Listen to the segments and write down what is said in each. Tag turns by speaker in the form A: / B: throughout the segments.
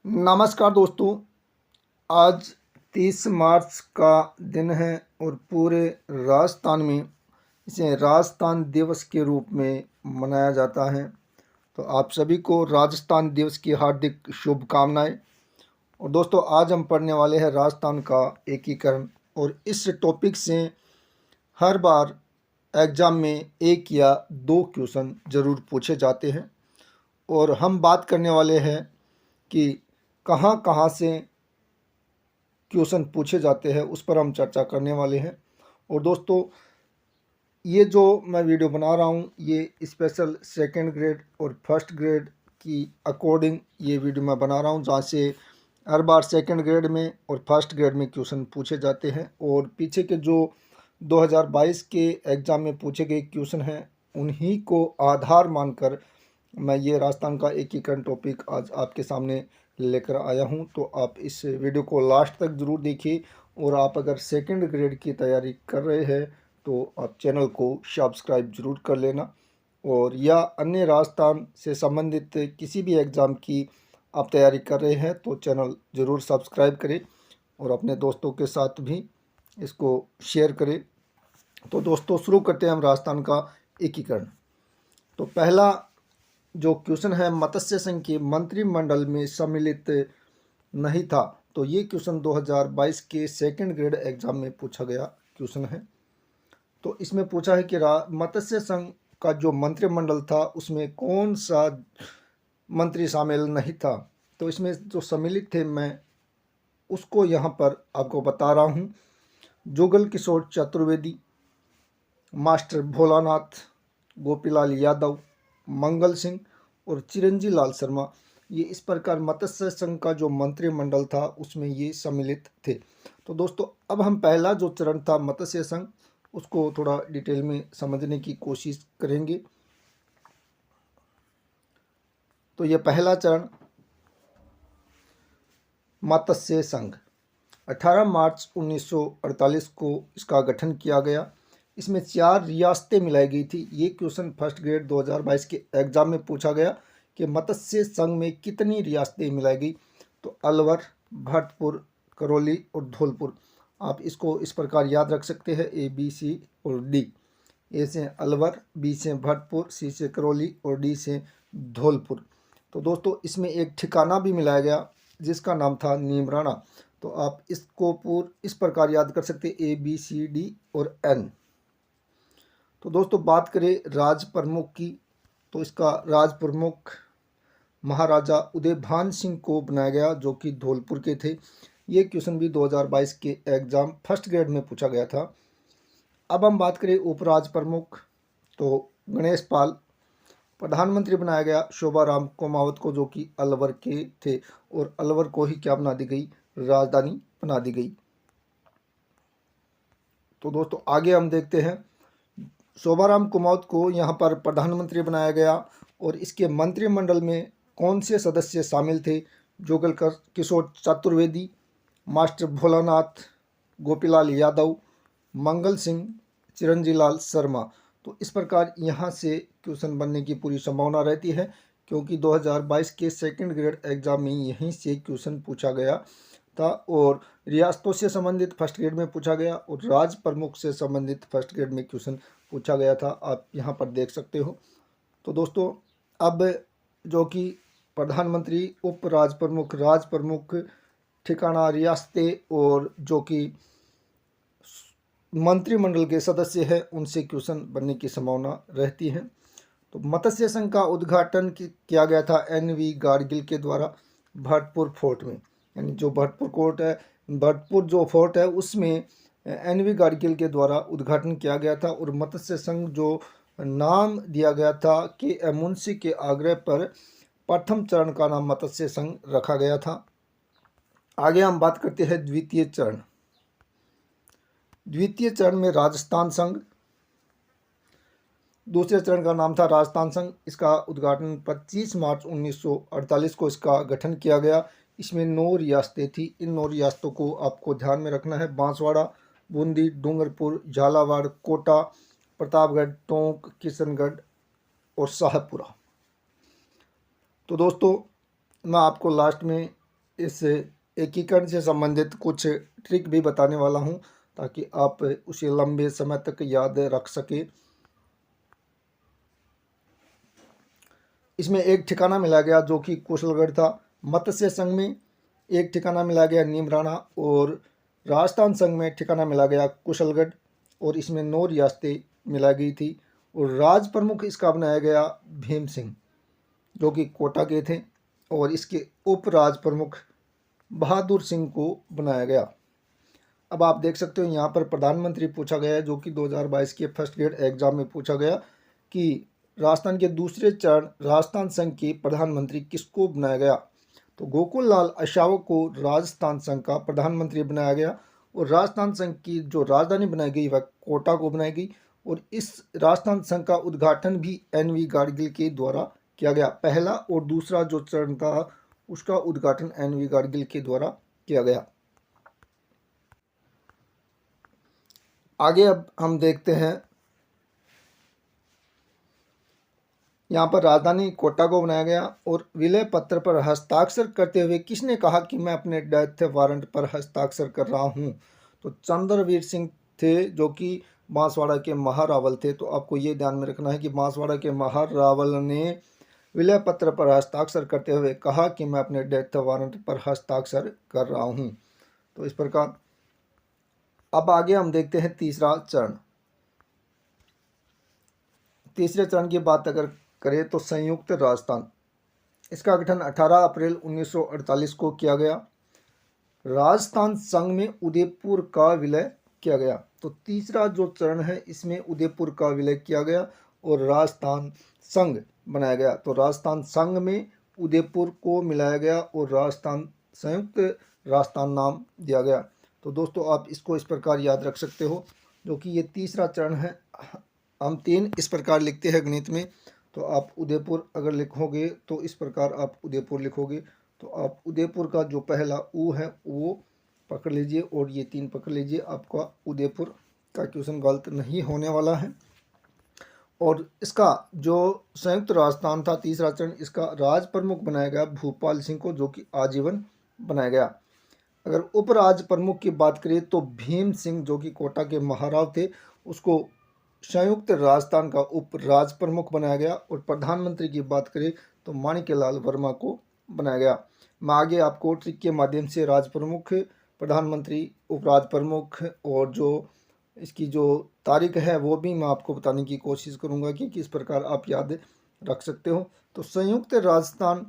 A: नमस्कार दोस्तों। आज 30 मार्च का दिन है और पूरे राजस्थान में इसे राजस्थान दिवस के रूप में मनाया जाता है। तो आप सभी को राजस्थान दिवस की हार्दिक शुभकामनाएं। और दोस्तों, आज हम पढ़ने वाले हैं राजस्थान का एकीकरण। और इस टॉपिक से हर बार एग्ज़ाम में एक या दो क्वेश्चन ज़रूर पूछे जाते हैं। और हम बात करने वाले हैं कि कहाँ कहाँ से क्वेश्चन पूछे जाते हैं, उस पर हम चर्चा करने वाले हैं। और दोस्तों, ये जो मैं वीडियो बना रहा हूँ ये स्पेशल सेकंड ग्रेड और फर्स्ट ग्रेड की अकॉर्डिंग ये वीडियो मैं बना रहा हूँ, जहाँ से हर बार सेकंड ग्रेड में और फर्स्ट ग्रेड में क्वेश्चन पूछे जाते हैं। और पीछे के जो 2022 के एग्ज़ाम में पूछे गए क्वेश्चन हैं उन्हीं को आधार मानकर मैं ये राजस्थान का एकीकरण टॉपिक आज आपके सामने लेकर आया हूं। तो आप इस वीडियो को लास्ट तक ज़रूर देखिए। और आप अगर सेकंड ग्रेड की तैयारी कर रहे हैं तो आप चैनल को सब्सक्राइब ज़रूर कर लेना। और या अन्य राजस्थान से संबंधित किसी भी एग्ज़ाम की आप तैयारी कर रहे हैं तो चैनल ज़रूर सब्सक्राइब करें और अपने दोस्तों के साथ भी इसको शेयर करें। तो दोस्तों, शुरू करते हैं हम राजस्थान का एकीकरण। तो पहला जो क्वेश्चन है, मत्स्य संघ के मंत्रिमंडल में सम्मिलित नहीं था। तो ये क्वेश्चन 2022 के सेकंड ग्रेड एग्जाम में पूछा गया क्वेश्चन है। तो इसमें पूछा है कि मत्स्य संघ का जो मंत्रिमंडल था उसमें कौन सा मंत्री शामिल नहीं था। तो इसमें जो सम्मिलित थे मैं उसको यहाँ पर आपको बता रहा हूँ। जुगल किशोर चतुर्वेदी, मास्टर भोलानाथ, गोपीलाल यादव, मंगल सिंह और चिरंजी लाल शर्मा, ये इस प्रकार मत्स्य संघ का जो मंत्रिमंडल था उसमें ये सम्मिलित थे। तो दोस्तों, अब हम पहला जो चरण था मत्स्य संघ उसको थोड़ा डिटेल में समझने की कोशिश करेंगे। तो ये पहला चरण मत्स्य संघ 18 मार्च 1948 को इसका गठन किया गया। इसमें 4 रियासतें मिलाई गई थी। ये क्वेश्चन फर्स्ट ग्रेड 2022 के एग्ज़ाम में पूछा गया कि मत्स्य संघ में कितनी रियासतें मिलाई गई। तो अलवर, भरतपुर, करौली और धौलपुर। आप इसको इस प्रकार याद रख सकते हैं, ए, बी, सी और डी। ए से अलवर, बी से भरतपुर, सी से करौली और डी से धौलपुर। तो दोस्तों, इसमें एक ठिकाना भी मिलाया गया जिसका नाम था नीमराणा। तो आप इसको इस प्रकार याद कर सकते हैं, ए, बी, सी, डी और एन। तो दोस्तों, बात करें राज प्रमुख की, तो इसका राज प्रमुख महाराजा उदयभान सिंह को बनाया गया जो कि धौलपुर के थे। ये क्वेश्चन भी 2022 के एग्ज़ाम फर्स्ट ग्रेड में पूछा गया था। अब हम बात करें उपराज प्रमुख, तो गणेश पाल। प्रधानमंत्री बनाया गया शोभाराम कोमावत को जो कि अलवर के थे। और अलवर को ही क्या बना दी गई, राजधानी बना दी गई। तो दोस्तों, आगे हम देखते हैं। शोभाराम कुमावत को यहाँ पर प्रधानमंत्री बनाया गया। और इसके मंत्रिमंडल में कौन से सदस्य शामिल थे? जुगल किशोर चतुर्वेदी, मास्टर भोलानाथ, गोपीलाल यादव, मंगल सिंह, चिरंजी लाल शर्मा। तो इस प्रकार यहाँ से क्वेश्चन बनने की पूरी संभावना रहती है, क्योंकि 2022 के सेकंड ग्रेड एग्जाम में यहीं से क्वेश्चन पूछा गया था। और रियासतों से संबंधित फर्स्ट ग्रेड में पूछा गया और राज प्रमुख से संबंधित फर्स्ट ग्रेड में क्वेश्चन पूछा गया था, आप यहाँ पर देख सकते हो। तो दोस्तों, अब जो कि प्रधानमंत्री, उप राज प्रमुख, ठिकाना, रियासतें और जो कि मंत्रिमंडल के सदस्य हैं उनसे क्वेश्चन बनने की संभावना रहती है। तो मत्स्य संघ का उद्घाटन किया गया था NV गाडगिल के द्वारा भरतपुर फोर्ट में। यानी जो भरतपुर जो फोर्ट है उसमें NV गाडगिल के द्वारा उद्घाटन किया गया था। और मत्स्य संघ जो नाम दिया गया था KM मुंशी के आग्रह पर प्रथम चरण का नाम मत्स्य संघ रखा गया था। आगे हम बात करते हैं द्वितीय चरण। द्वितीय चरण में राजस्थान संघ, दूसरे चरण का नाम था राजस्थान संघ। इसका उद्घाटन 25 मार्च 1948 को इसका गठन किया गया। इसमें 9 रियासतें थी। इन 9 रियासतों को आपको ध्यान में रखना है, बांसवाड़ा, बूंदी, डूंगरपुर, झालावाड़, कोटा, प्रतापगढ़, टोंक, किशनगढ़ और शाहपुरा। तो दोस्तों, मैं आपको लास्ट में इस एकीकरण से संबंधित कुछ ट्रिक भी बताने वाला हूं, ताकि आप उसे लंबे समय तक याद रख सके। इसमें एक ठिकाना मिला गया जो कि कुशलगढ़ था। मत्स्य संघ में एक ठिकाना मिला गया नीमराणा, और राजस्थान संघ में ठिकाना मिला गया कुशलगढ़, और इसमें 9 रियासतें मिला गई थी। और राज प्रमुख इसका बनाया गया भीम सिंह, जो कि कोटा के थे, और इसके उप राज प्रमुख बहादुर सिंह को बनाया गया। अब आप देख सकते हो यहाँ पर प्रधानमंत्री पूछा गया है, जो कि 2022 के फर्स्ट ग्रेड एग्जाम में पूछा गया कि राजस्थान के दूसरे चरण राजस्थान संघ के प्रधानमंत्री किसको बनाया गया। तो गोकुल लाल अशावक को राजस्थान संघ का प्रधानमंत्री बनाया गया, और राजस्थान संघ की जो राजधानी बनाई गई वह कोटा को बनाई गई। और इस राजस्थान संघ का उद्घाटन भी एन.वी. गाडगिल के द्वारा किया गया। पहला और दूसरा जो चरण था उसका उद्घाटन एन.वी. गाडगिल के द्वारा किया गया। आगे अब हम देखते हैं, यहाँ पर राजधानी कोटा को बनाया गया, और विलय पत्र पर हस्ताक्षर करते हुए किसने कहा कि मैं अपने डेथ वारंट पर हस्ताक्षर कर रहा हूँ। तो चंद्रवीर सिंह थे, जो कि बांसवाड़ा के महारावल थे। तो आपको ये ध्यान में रखना है कि बांसवाड़ा के महारावल ने विलय पत्र पर हस्ताक्षर करते हुए कहा कि मैं अपने डेथ वारंट पर हस्ताक्षर कर रहा हूँ। तो इस प्रकार अब आगे हम देखते हैं तीसरा चरण। तीसरे चरण की बात अगर करें तो संयुक्त राजस्थान, इसका गठन 18 अप्रैल 1948 को किया गया। राजस्थान संघ में उदयपुर का विलय किया गया। तो तीसरा जो चरण है इसमें उदयपुर का विलय किया गया और राजस्थान संघ बनाया गया। तो राजस्थान संघ में उदयपुर को मिलाया गया और राजस्थान संयुक्त राजस्थान नाम दिया गया। तो दोस्तों आप इसको इस प्रकार याद रख सकते हो, जो कि ये तीसरा चरण है। हम 3 इस प्रकार लिखते हैं गणित में। तो आप उदयपुर अगर लिखोगे तो इस प्रकार आप उदयपुर लिखोगे। तो आप उदयपुर का जो पहला ऊ है वो पकड़ लीजिए और ये 3 पकड़ लीजिए। आपका उदयपुर का क्वेश्चन गलत नहीं होने वाला है। और इसका जो संयुक्त राजस्थान था तीसरा चरण, इसका राज प्रमुख बनाया गया भूपाल सिंह को, जो कि आजीवन बनाया गया। अगर उपराज प्रमुख की बात करें तो भीम सिंह, जो कि कोटा के महाराव थे, उसको संयुक्त राजस्थान का उप राज प्रमुख बनाया गया। और प्रधानमंत्री की बात करें तो माणिक्यलाल वर्मा को बनाया गया। मैं आगे आपको ट्रिक के माध्यम से राज प्रमुख, प्रधानमंत्री, उपराज प्रमुख और जो इसकी जो तारीख है वो भी मैं आपको बताने की कोशिश करूंगा कि किस प्रकार आप याद रख सकते हो। तो संयुक्त राजस्थान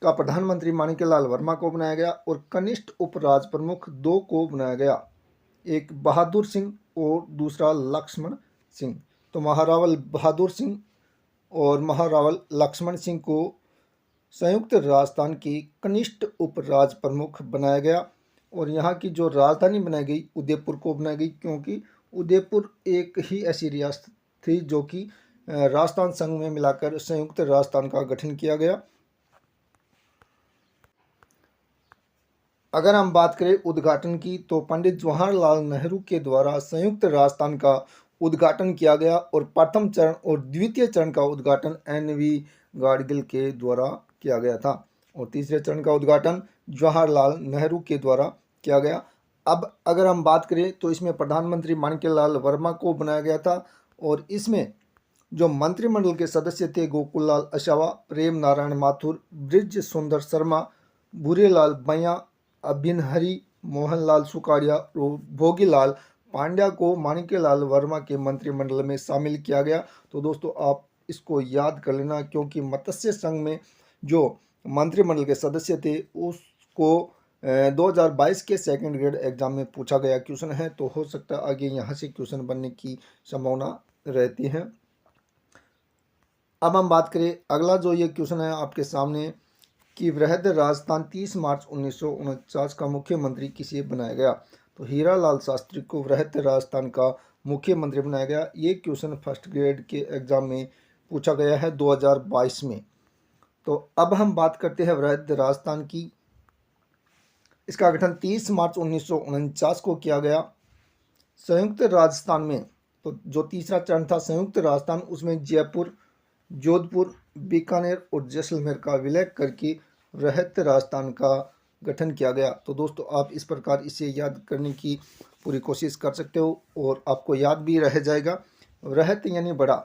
A: का प्रधानमंत्री माणिक्यलाल वर्मा को बनाया गया और कनिष्ठ उपराज प्रमुख 2 को बनाया गया, एक बहादुर सिंह और दूसरा लक्ष्मण सिंह। तो महारावल बहादुर सिंह और महारावल लक्ष्मण सिंह को संयुक्त राजस्थान के कनिष्ठ उपराज प्रमुख बनाया गया। और यहाँ की जो राजधानी बनाई गई उदयपुर को बनाई गई, क्योंकि उदयपुर एक ही ऐसी रियासत थी जो कि राजस्थान संघ में मिलाकर संयुक्त राजस्थान का गठन किया गया। अगर हम बात करें उद्घाटन की तो पंडित जवाहरलाल नेहरू के द्वारा संयुक्त राजस्थान का उद्घाटन किया गया और प्रथम चरण और द्वितीय चरण का उद्घाटन एन.वी. गाडगिल के द्वारा किया गया था और तीसरे चरण का उद्घाटन जवाहरलाल नेहरू के द्वारा किया गया। अब अगर हम बात करें तो इसमें प्रधानमंत्री माणिक्यलाल वर्मा को बनाया गया था और इसमें जो मंत्रिमंडल के सदस्य थे गोकुललाल अशावा, प्रेम नारायण माथुर, ब्रिज सुंदर शर्मा, भूरेलाल बैया, अभिनहरी, मोहनलाल सुकाड़िया और भोगीलाल पांड्या को माणिक्यलाल वर्मा के मंत्रिमंडल में शामिल किया गया। तो दोस्तों आप इसको याद कर लेना, क्योंकि मत्स्य संघ में जो मंत्रिमंडल के सदस्य थे उसको 2022 के सेकंड ग्रेड एग्जाम में पूछा गया क्वेश्चन है। तो हो सकता है आगे यहाँ से क्वेश्चन बनने की संभावना रहती है। अब हम बात करें अगला जो ये क्वेश्चन है आपके सामने कि वृहद राजस्थान 30 मार्च 1949 का मुख्यमंत्री किसे बनाया गया। तो हीरालाल शास्त्री को वृहद राजस्थान का मुख्यमंत्री बनाया गया। ये क्वेश्चन फर्स्ट ग्रेड के एग्जाम में पूछा गया है 2022 में। तो अब हम बात करते हैं वृहद राजस्थान की। इसका गठन 30 मार्च 1949 को किया गया। संयुक्त राजस्थान में तो जो तीसरा चरण था संयुक्त राजस्थान, उसमें जयपुर, जोधपुर, बीकानेर और जैसलमेर का विलय करके वृहत राजस्थान का गठन किया गया। तो दोस्तों आप इस प्रकार इसे याद करने की पूरी कोशिश कर सकते हो और आपको याद भी रह जाएगा। वृहत यानी बड़ा,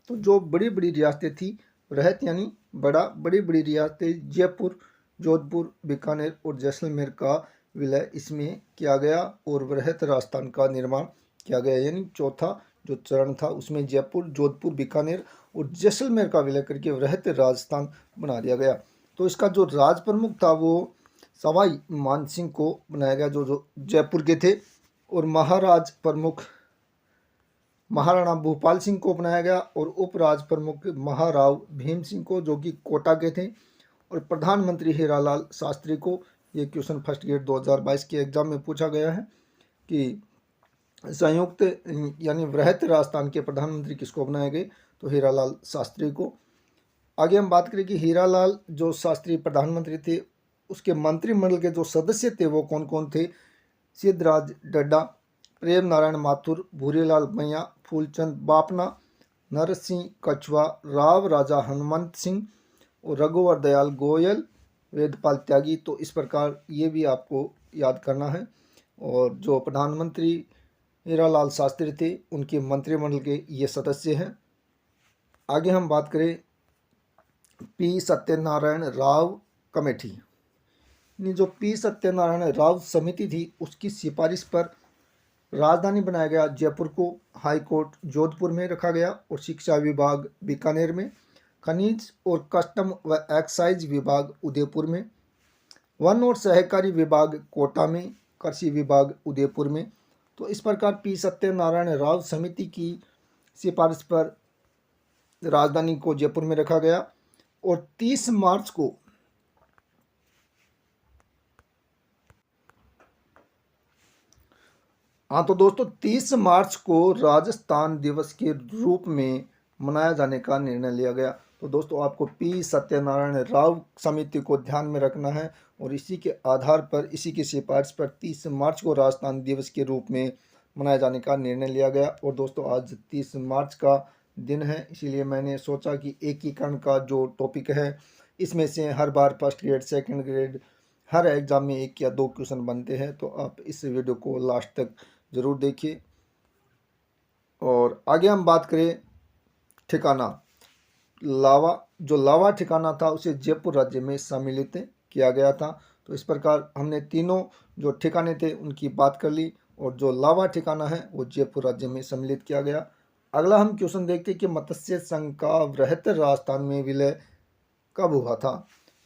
A: तो जो बड़ी बड़ी रियासतें थी, वृहत यानी बड़ा, बड़ी बड़ी रियासतें जयपुर, जोधपुर, बीकानेर और जैसलमेर का विलय इसमें किया गया और वृहत राजस्थान का निर्माण किया गया। यानी चौथा जो चरण था उसमें जयपुर, जोधपुर, बीकानेर और जैसलमेर का विलय करके वृहत राजस्थान बना दिया गया। तो इसका जो राज प्रमुख था वो सवाई मानसिंह को बनाया गया, जो जयपुर के थे, और महाराज प्रमुख महाराणा भूपाल सिंह को बनाया गया और उपराज प्रमुख महाराव भीम सिंह को, जो कि कोटा के थे, और प्रधानमंत्री हीरालाल शास्त्री को। ये क्वेश्चन फर्स्ट ग्रेड 2022 के एग्जाम में पूछा गया है कि संयुक्त यानी वृहत राजस्थान के प्रधानमंत्री किसको बनाए गए, तो हीरालाल शास्त्री को। आगे हम बात करें कि हीरालाल जो शास्त्री प्रधानमंत्री थे, उसके मंत्रिमंडल के जो सदस्य थे वो कौन कौन थे। सिद्धराज डड्डा, प्रेम नारायण माथुर, भूरीलाल मैया, फूलचंद बापना, नरसिंह कछुआ, राव राजा हनुमंत सिंह और रघुवर दयाल गोयल, वेदपाल त्यागी। तो इस प्रकार ये भी आपको याद करना है। और जो प्रधानमंत्री हीरालाल शास्त्री थे उनके मंत्रिमंडल के ये सदस्य हैं। आगे हम बात करें पी सत्यनारायण राव कमेटी, जो पी सत्यनारायण राव समिति थी उसकी सिफारिश पर राजधानी बनाया गया जयपुर को, हाई कोर्ट जोधपुर में रखा गया और शिक्षा विभाग बीकानेर में, खनिज और कस्टम व एक्साइज विभाग उदयपुर में, वन और सहकारी विभाग कोटा में, कृषि विभाग उदयपुर में। तो इस प्रकार पी सत्यनारायण राव समिति की सिफारिश पर राजधानी को जयपुर में रखा गया और 30 मार्च को तो दोस्तों 30 मार्च को राजस्थान दिवस के रूप में मनाया जाने का निर्णय लिया गया। तो दोस्तों आपको पी सत्यनारायण राव समिति को ध्यान में रखना है और इसी के आधार पर, इसी की सिफारिश पर 30 मार्च को राजस्थान दिवस के रूप में मनाए जाने का निर्णय लिया गया। और दोस्तों आज 30 मार्च का दिन है, इसीलिए मैंने सोचा कि एकीकरण का जो टॉपिक है इसमें से हर बार फर्स्ट ग्रेड, सेकंड ग्रेड, हर एग्जाम में 1 या 2 क्वेश्चन बनते हैं। तो आप इस वीडियो को लास्ट तक ज़रूर देखिए। और आगे हम बात करें ठिकाना लावा, जो लावा ठिकाना था उसे जयपुर राज्य में सम्मिलित किया गया था। तो इस प्रकार हमने तीनों जो ठिकाने थे उनकी बात कर ली और जो लावा ठिकाना है वो जयपुर राज्य में सम्मिलित किया गया। अगला हम क्वेश्चन देखते हैं कि मत्स्य संघ का वृहत राजस्थान में विलय कब हुआ था।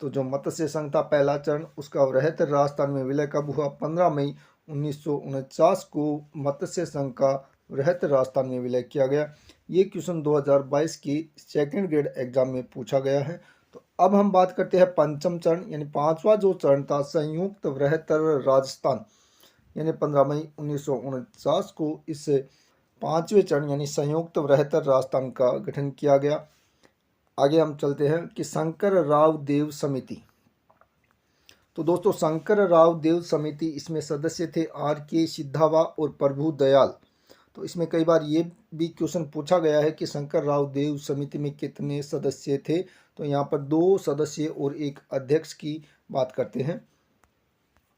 A: तो जो मत्स्य संघ था पहला चरण, उसका वृहत राजस्थान में विलय कब हुआ, 15 मई 1949 को मत्स्य संघ का वृहत राजस्थान में विलय किया गया। ये क्वेश्चन 2022 की सेकंड ग्रेड एग्जाम में पूछा गया है। तो अब हम बात करते हैं पंचम चरण यानी पांचवा जो चरण था संयुक्त वृहत राजस्थान, यानी 15 मई 1949 को इस पांचवें चरण यानी संयुक्त वृहत राजस्थान का गठन किया गया। आगे हम चलते हैं कि शंकर राव देव समिति। तो दोस्तों शंकर राव देव समिति, इसमें सदस्य थे आर के सिद्धावा और प्रभु दयाल। तो इसमें कई बार ये भी क्वेश्चन पूछा गया है कि शंकर राव देव समिति में कितने सदस्य थे। तो यहाँ पर 2 सदस्य और 1 अध्यक्ष की बात करते हैं।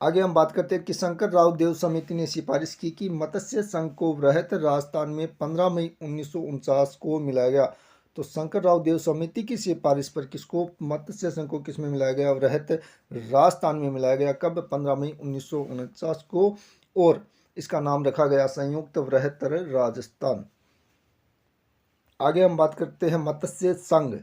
A: आगे हम बात करते हैं कि शंकर राव देव समिति ने सिफारिश की कि मत्स्य संघ को वृहत राजस्थान में 15 मई 1949 को मिलाया गया। तो शंकर राव देव समिति की सिफारिश पर किसको, मत्स्य संघ को किस में मिलाया गया, वृहत राजस्थान में मिलाया गया। कब, 15 मई 1949 को, और इसका नाम रखा गया संयुक्त वृहत राजस्थान। आगे हम बात करते हैं मत्स्य संघ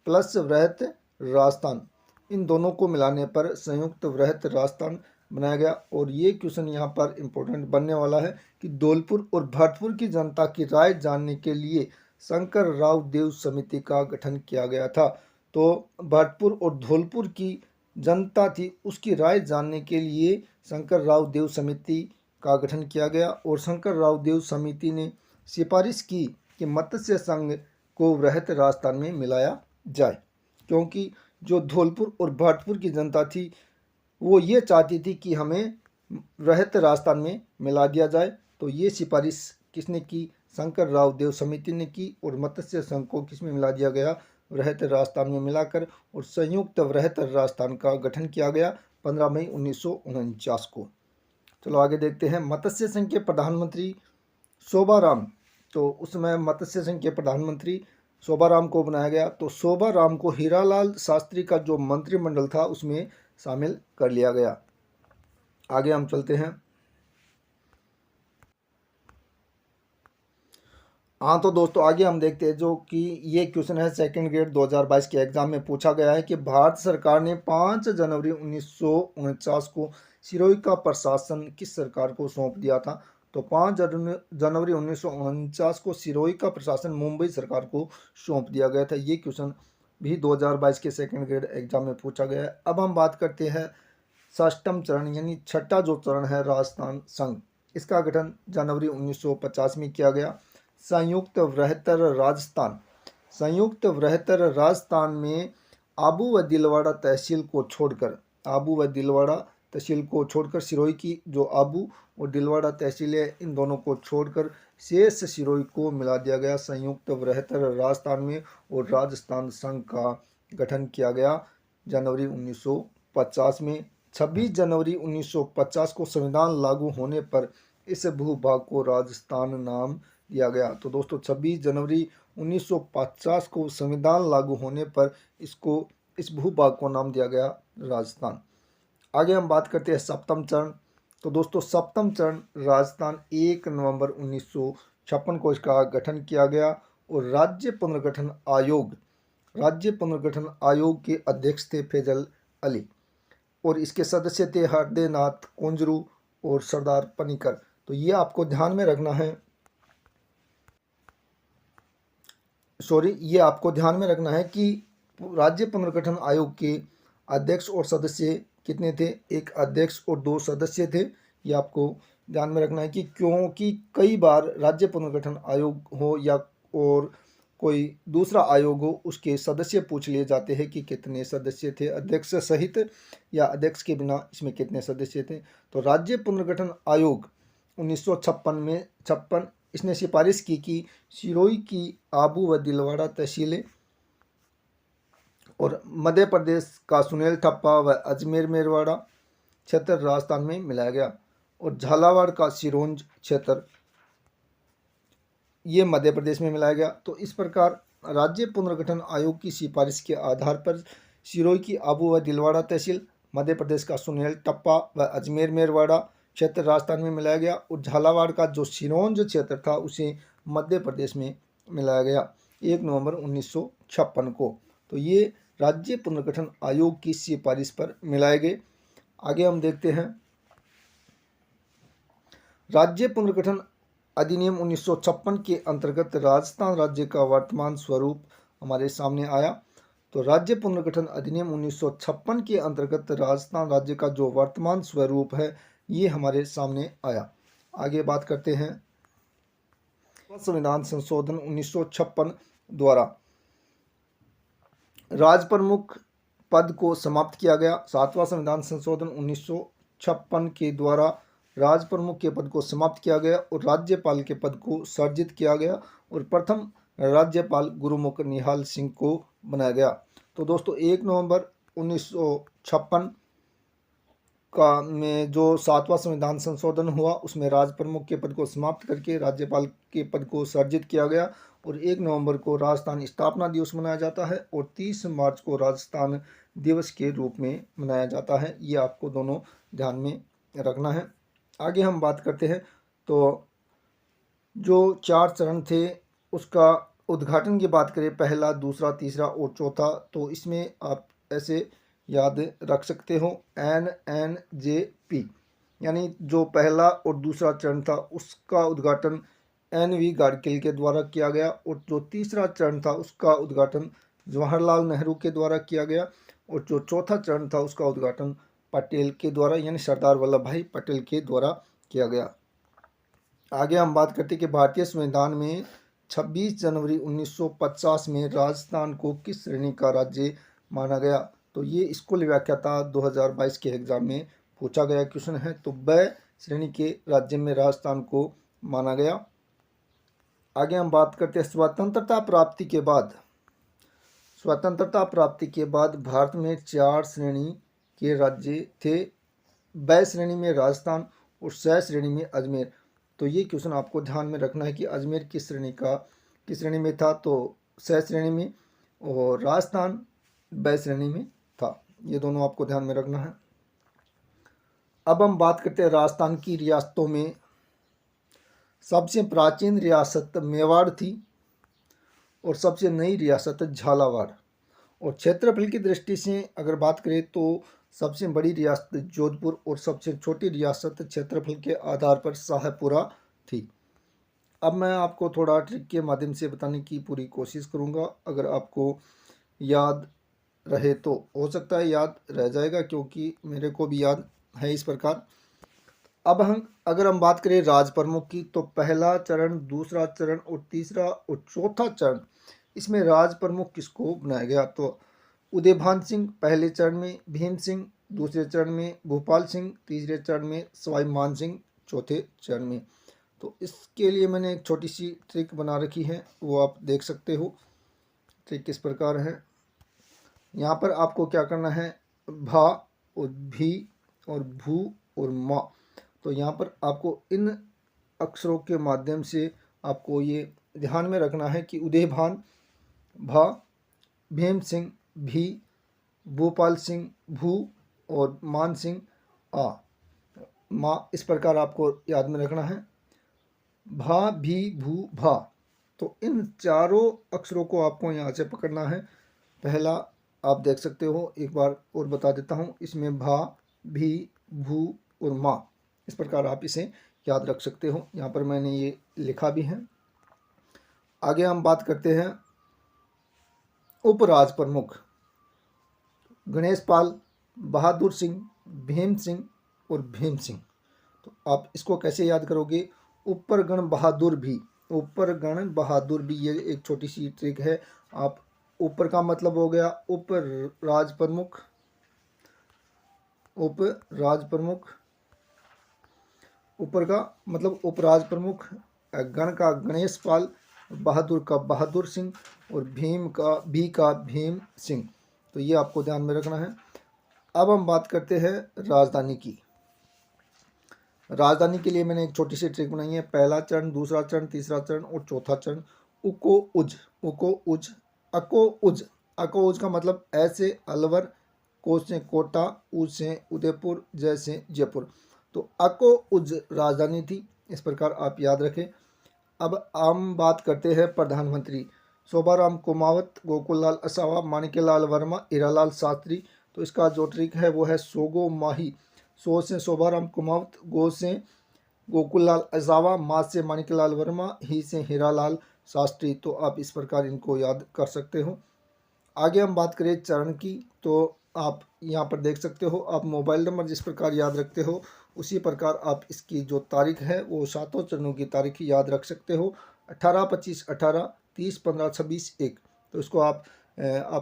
A: प्लस वृहत राजस्थान, इन दोनों को मिलाने पर संयुक्त वृहत राजस्थान बनाया गया। और ये क्वेश्चन यहाँ पर इम्पोर्टेंट बनने वाला है कि धौलपुर और भरतपुर की जनता की राय जानने के लिए शंकर राव देव समिति का गठन किया गया था। तो भरतपुर और धौलपुर की जनता थी, उसकी राय जानने के लिए शंकर राव देव समिति का गठन किया गया और शंकर राव देव समिति ने सिफारिश की कि मत्स्य संघ को वृहत राजस्थान में मिलाया जाए, क्योंकि जो धौलपुर और भरतपुर की जनता थी वो ये चाहती थी कि हमें वृहत राजस्थान में मिला दिया जाए। तो ये सिफारिश किसने की, शंकर राव देव समिति ने की और मत्स्य संघ को किस में मिला दिया गया, वृहत राजस्थान में मिलाकर और संयुक्त वृहत राजस्थान का गठन किया गया 15 मई 1949 को। चलो आगे देखते हैं। मत्स्य संघ के प्रधानमंत्री शोभाराम, तो उसमें मत्स्य संघ के प्रधानमंत्री शोभाराम को बनाया गया। तो शोभाराम को हीरालाल शास्त्री का जो मंत्रिमंडल था उसमें शामिल कर लिया गया। आगे हम चलते हैं। हाँ तो दोस्तों आगे हम देखते हैं जो कि ये क्वेश्चन है सेकंड ग्रेड 2022 के एग्जाम में पूछा गया है कि भारत सरकार ने 5 जनवरी 1949 को सिरोही का प्रशासन किस सरकार को सौंप दिया था। तो 5 जनवरी 1949 को सिरोही का प्रशासन मुंबई सरकार को सौंप दिया गया था। ये क्वेश्चन भी 2022 के सेकंड ग्रेड एग्जाम में पूछा गया है। अब हम बात करते हैं षष्ठम चरण यानी छठा जो चरण है राजस्थान संघ, इसका गठन जनवरी 1950 में किया गया। संयुक्त वृहत्तर राजस्थान, संयुक्त वृहत्तर राजस्थान में आबू व दिलवाड़ा तहसील को छोड़कर, आबू व दिलवाड़ा तहसील को छोड़कर सिरोही की जो आबू और दिलवाड़ा तहसील है इन दोनों को छोड़कर शेष सिरोही को मिला दिया गया संयुक्त वृहत्तर राजस्थान में और राजस्थान संघ का गठन किया गया जनवरी 1950 में। 26 जनवरी 1950 को संविधान लागू होने पर इस भूभाग को राजस्थान नाम दिया गया। तो दोस्तों 26 जनवरी 1950 को संविधान लागू होने पर इस भूभाग को नाम दिया गया राजस्थान। आगे हम बात करते हैं सप्तम चरण। तो दोस्तों सप्तम चरण राजस्थान 1 नवंबर 1956 को इसका गठन किया गया और राज्य पुनर्गठन आयोग, राज्य पुनर्गठन आयोग के अध्यक्ष थे फैजल अली और इसके सदस्य थे हृदयनाथ कुंजरू और सरदार पनिकर। तो ये आपको ध्यान में रखना है, ये आपको ध्यान में रखना है कि राज्य पुनर्गठन आयोग के अध्यक्ष और सदस्य कितने थे, एक अध्यक्ष और 2 सदस्य थे। ये आपको ध्यान में रखना है कि क्योंकि कई बार राज्य पुनर्गठन आयोग हो या और कोई दूसरा आयोग हो उसके सदस्य पूछ लिए जाते हैं कि कितने सदस्य थे अध्यक्ष सहित या अध्यक्ष के बिना इसमें कितने सदस्य थे। तो राज्य पुनर्गठन आयोग 1956 इसने सिफारिश की कि सिरोही की आबू व दिलवाड़ा तहसीलें और मध्य प्रदेश का सुनील ठप्पा व अजमेर मेरवाड़ा क्षेत्र राजस्थान में मिलाया गया और झालावाड़ का सिरोंज क्षेत्र ये मध्य प्रदेश में मिलाया गया। तो इस प्रकार राज्य पुनर्गठन आयोग की सिफारिश के आधार पर सिरोही की आबू व दिलवाड़ा तहसील, मध्य प्रदेश का सुनील टप्पा व अजमेर मेरवाड़ा क्षेत्र राजस्थान में मिलाया गया और झालावाड़ का जो सिरोंज क्षेत्र था उसे मध्य प्रदेश में मिलाया गया 1 नवंबर 1956 को। तो ये राज्य पुनर्गठन आयोग की सिफारिश पर मिलाए गए। आगे हम देखते हैं राज्य पुनर्गठन अधिनियम 1956 के अंतर्गत राजस्थान राज्य का वर्तमान स्वरूप हमारे सामने आया। तो राज्य पुनर्गठन अधिनियम 1956 के अंतर्गत राजस्थान राज्य का जो वर्तमान स्वरूप है ये हमारे सामने आया। आगे बात करते हैं संविधान संशोधन 1956 द्वारा राज प्रमुख पद को समाप्त किया गया। 7वां संविधान संशोधन 1956 के द्वारा राज प्रमुख के पद को समाप्त किया गया और राज्यपाल के पद को सर्जित किया गया और प्रथम राज्यपाल गुरुमुख निहाल सिंह को बनाया गया। तो दोस्तों 1 नवंबर 1956 का में जो 7वां संविधान संशोधन हुआ उसमें राज प्रमुख के पद को समाप्त करके राज्यपाल के पद को सर्जित किया गया और 1 नवंबर को राजस्थान स्थापना दिवस मनाया जाता है और 30 मार्च को राजस्थान दिवस के रूप में मनाया जाता है। ये आपको दोनों ध्यान में रखना है। आगे हम बात करते हैं तो जो 4 चरण थे उसका उद्घाटन की बात करें, पहला, दूसरा, तीसरा और चौथा, तो इसमें आप ऐसे याद रख सकते हो NNJP, यानी जो पहला और दूसरा चरण था उसका उद्घाटन NV गाडगिल के द्वारा किया गया और जो तीसरा चरण था उसका उद्घाटन जवाहरलाल नेहरू के द्वारा किया गया और जो चौथा चरण था उसका उद्घाटन पटेल के द्वारा यानी सरदार वल्लभ भाई पटेल के द्वारा किया गया। आगे हम बात करते हैं कि भारतीय संविधान में 26 जनवरी 1950 में राजस्थान को किस श्रेणी का राज्य माना गया। तो ये स्कूल व्याख्याता 2022 के एग्जाम में पूछा गया क्वेश्चन है। तो ब श्रेणी के राज्य में राजस्थान को माना गया। आगे हम बात करते हैं स्वतंत्रता प्राप्ति के बाद स्वतंत्रता प्राप्ति के बाद भारत में 4 श्रेणी के राज्य थे। ब श्रेणी में राजस्थान और स श्रेणी में अजमेर। तो ये क्वेश्चन आपको ध्यान में रखना है कि अजमेर किस श्रेणी में था, तो स श्रेणी में, और राजस्थान ब श्रेणी में था। ये दोनों आपको ध्यान में रखना है। अब हम बात करते हैं राजस्थान की रियासतों में। सबसे प्राचीन रियासत मेवाड़ थी और सबसे नई रियासत झालावाड़। और क्षेत्रफल की दृष्टि से अगर बात करें तो सबसे बड़ी रियासत जोधपुर और सबसे छोटी रियासत क्षेत्रफल के आधार पर शाहपुरा थी। अब मैं आपको थोड़ा ट्रिक के माध्यम से बताने की पूरी कोशिश करूंगा। अगर आपको याद रहे तो हो सकता है याद रह जाएगा, क्योंकि मेरे को भी याद है इस प्रकार। अब अगर हम बात करें राज प्रमुख की, तो पहला चरण, दूसरा चरण और तीसरा और चौथा चरण, इसमें राज प्रमुख किसको बनाया गया, तो उदयभान सिंह पहले चरण में, भीम सिंह दूसरे चरण में, भोपाल सिंह तीसरे चरण में, सवाई मान सिंह चौथे चरण में। तो इसके लिए मैंने एक छोटी सी ट्रिक बना रखी है, वो आप देख सकते हो। ट्रिक किस प्रकार है, यहाँ पर आपको क्या करना है, भा और भी और भू और मा, तो यहाँ पर आपको इन अक्षरों के माध्यम से आपको ये ध्यान में रखना है कि उदयभान भा, भीम सिंह भी, भूपाल सिंह भू और मान सिंह आ मा, इस प्रकार आपको याद में रखना है। भा भी भू भा, तो इन चारों अक्षरों को आपको यहाँ से पकड़ना है। पहला आप देख सकते हो, एक बार और बता देता हूँ, इसमें भा भी भू और मा, इस प्रकार आप इसे याद रख सकते हो। यहाँ पर मैंने ये लिखा भी है। आगे हम बात करते हैं उपराज प्रमुख। गणेश पाल, बहादुर सिंह, भीम सिंह और भीम सिंह। तो आप इसको कैसे याद करोगे, ऊपर गण बहादुर भी, ऊपर गण बहादुर भी, ये एक छोटी सी ट्रिक है। आप ऊपर का मतलब हो गया उप राज प्रमुख, उप राज प्रमुख, ऊपर का मतलब उपराज प्रमुख, गण का गणेश पाल, बहादुर का बहादुर सिंह और भीम का भीम सिंह। तो ये आपको ध्यान में रखना है। अब हम बात करते हैं राजधानी की। राजधानी के लिए मैंने एक छोटी सी ट्रिक बनाई है। पहला चरण, दूसरा चरण, तीसरा चरण और चौथा चरण। उको उज, उको उज, अको उज, अको उज का मतलब ऐसे अलवर, को से कोटा, उज से उदयपुर, जय से जयपुर। तो अको उज राजधानी थी, इस प्रकार आप याद रखें। अब हम बात करते हैं प्रधानमंत्री। शोभाराम कुमावत, गोकुललाल असावा, माणिक्यलाल वर्मा, हीरालाल शास्त्री। तो इसका जो ट्रिक है वो है सोगो माही। सो से शोभाराम कुमावत, गो से गोकुललाल असावा, मा से माणिक्यलाल वर्मा, ही से हीरालाल शास्त्री। तो आप इस प्रकार इनको याद कर सकते हो। आगे हम बात करें चरण की, तो आप यहाँ पर देख सकते हो। आप मोबाइल नंबर जिस प्रकार याद रखते हो उसी प्रकार आप इसकी जो तारीख है वो सातों चरणों की तारीख याद रख सकते हो। 18, 25, 18, 30, 15, 26, 1। तो इसको आप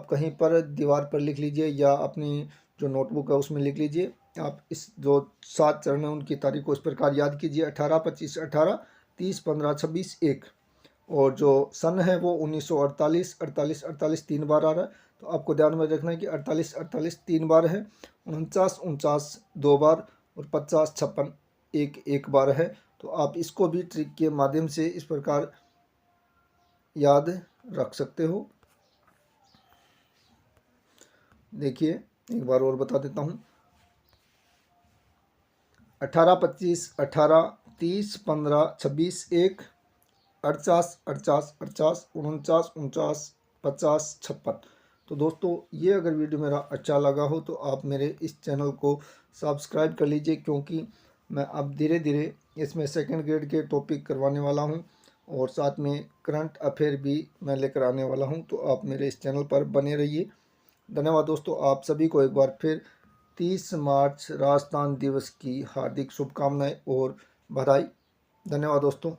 A: कहीं पर दीवार पर लिख लीजिए या अपनी जो नोटबुक है उसमें लिख लीजिए। आप इस जो 7 चरण हैं उनकी तारीख को इस प्रकार याद कीजिए। 18, 25, 18, 30, 15, 26, 1। और जो सन है वो 1948, 48, 48 3 बार आ रहा है। तो आपको ध्यान में रखना है कि 48, 48 3 बार है, 49, 49 2 बार और 50, 56 एक बार है। तो आप इसको भी ट्रिक के माध्यम से इस प्रकार याद रख सकते हो। देखिए एक बार और बता देता हूँ। 18, 25, 18, 30, 15, 26, 1, 48, 48, 48, 49, 49, 50, 56। तो दोस्तों ये अगर वीडियो मेरा अच्छा लगा हो तो आप मेरे इस चैनल को सब्सक्राइब कर लीजिए, क्योंकि मैं अब धीरे धीरे इसमें सेकंड ग्रेड के टॉपिक करवाने वाला हूं और साथ में करंट अफेयर भी मैं लेकर आने वाला हूं। तो आप मेरे इस चैनल पर बने रहिए। धन्यवाद दोस्तों। आप सभी को एक बार फिर 30 मार्च राजस्थान दिवस की हार्दिक शुभकामनाएं और बधाई। धन्यवाद दोस्तों।